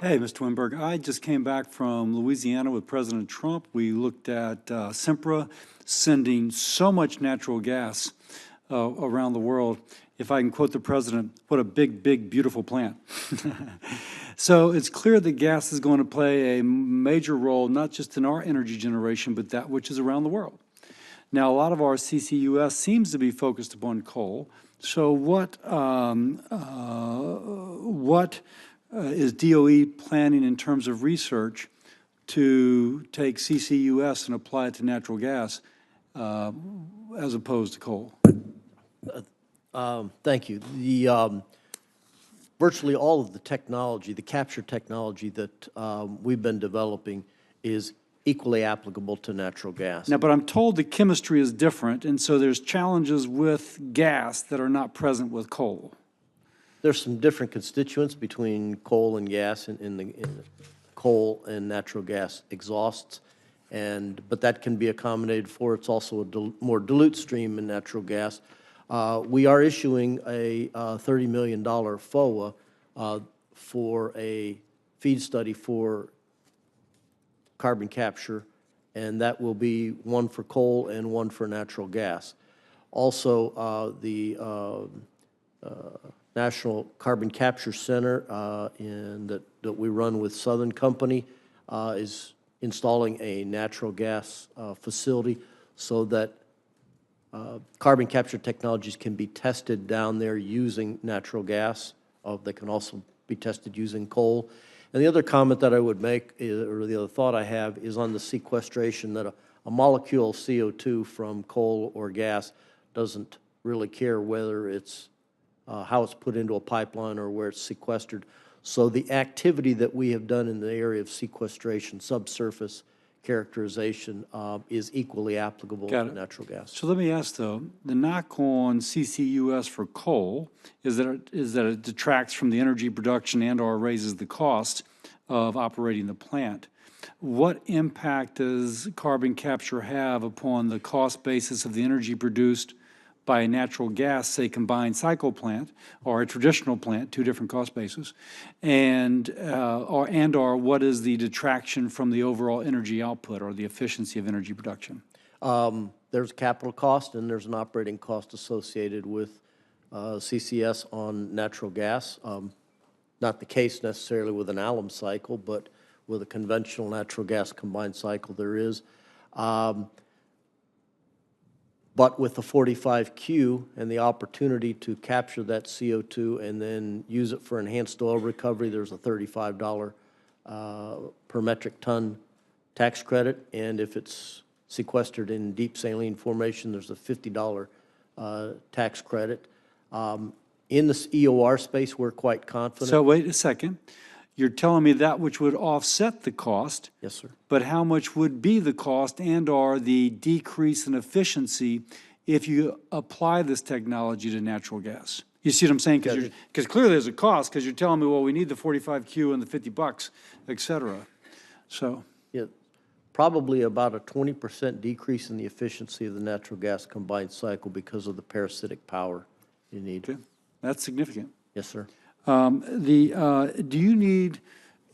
Hey, Mr. Winberg, I just came back from Louisiana with President Trump. We looked at Sempra sending so much natural gas around the world. If I can quote the president, what a big, big, beautiful plant. So it's clear that gas is going to play a major role, not just in our energy generation, but that which is around the world. Now, a lot of our CCUS seems to be focused upon coal. So what is DOE planning in terms of research to take CCUS and apply it to natural gas as opposed to coal? Thank you. Virtually all of the technology, the capture technology that we've been developing is equally applicable to natural gas. Now, but I'm told the chemistry is different, and so there's challenges with gas that are not present with coal. There's some different constituents between coal and gas in the coal and natural gas exhausts, but that can be accommodated for. It's also a more dilute stream in natural gas. We are issuing a $30 million FOA for a feed study for carbon capture, and that will be one for coal and one for natural gas. Also, the National Carbon Capture Center that we run with Southern Company is installing a natural gas facility so that carbon capture technologies can be tested down there using natural gas. They can also be tested using coal. And the other comment that I would make, or the other thought I have, is on the sequestration, that a molecule of CO2 from coal or gas doesn't really care whether it's how it's put into a pipeline or where it's sequestered. So the activity that we have done in the area of sequestration, subsurface characterization, is equally applicable to natural gas. So let me ask, though, the knock on CCUS for coal is that it detracts from the energy production and/or raises the cost of operating the plant. What impact does carbon capture have upon the cost basis of the energy produced by a natural gas, say, combined cycle plant or a traditional plant, two different cost bases, or what is the detraction from the overall energy output or the efficiency of energy production? There's capital cost and there's an operating cost associated with CCS on natural gas. Not the case necessarily with an alum cycle, but with a conventional natural gas combined cycle there is. But with the 45Q and the opportunity to capture that CO2 and then use it for enhanced oil recovery, there's a $35 per metric ton tax credit. And if it's sequestered in deep saline formation, there's a $50 tax credit. In this EOR space, we're quite confident. So wait a second. You're telling me that which would offset the cost. Yes, sir. But how much would be the cost and/or the decrease in efficiency if you apply this technology to natural gas? You see what I'm saying? Because clearly there's a cost, because you're telling me, well, we need the 45Q and the $50, et cetera. So. Yeah, probably about a 20% decrease in the efficiency of the natural gas combined cycle because of the parasitic power you need. Okay. That's significant. Yes, sir. Do you need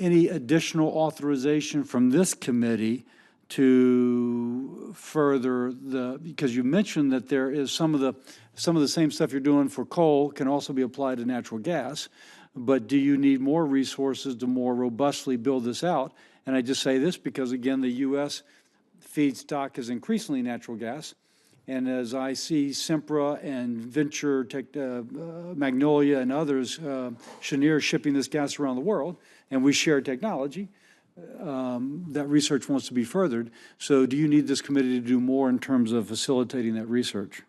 any additional authorization from this committee to further because you mentioned that there is some of the same stuff you're doing for coal can also be applied to natural gas, but do you need more resources to more robustly build this out? And I just say this because, again, the U.S. feedstock is increasingly natural gas. And as I see Sempra and Venture Tech, Magnolia and others, Cheniere shipping this gas around the world, and we share technology, that research wants to be furthered. So do you need this committee to do more in terms of facilitating that research?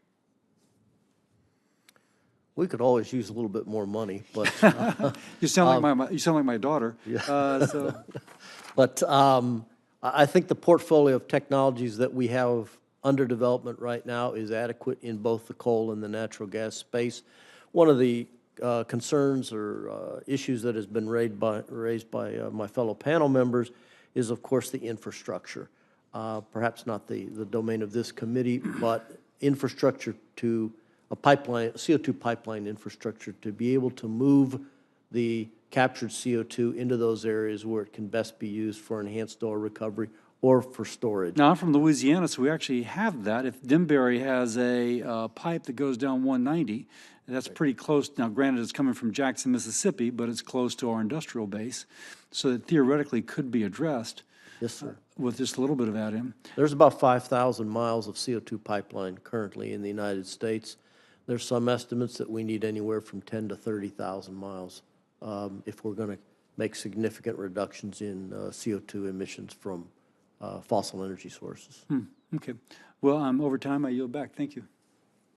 We could always use a little bit more money, but you sound like my daughter. Yeah. But I think the portfolio of technologies that we have under development right now is adequate in both the coal and the natural gas space. One of the concerns or issues that has been raised by my fellow panel members is, of course, the infrastructure. Perhaps not the domain of this committee, but infrastructure to a pipeline, CO2 pipeline infrastructure to be able to move the captured CO2 into those areas where it can best be used for enhanced oil recovery or for storage. Now, I'm from Louisiana, so we actually have that. If Denbury has a pipe that goes down 190, that's pretty close. Now, granted, it's coming from Jackson, Mississippi, but it's close to our industrial base, so it theoretically could be addressed Yes, sir. with just a little bit of add-in. There's about 5,000 miles of CO2 pipeline currently in the United States. There's some estimates that we need anywhere from 10 to 30,000 miles if we're going to make significant reductions in CO2 emissions from fossil energy sources. Okay. Well, I'm over time. I yield back. Thank you.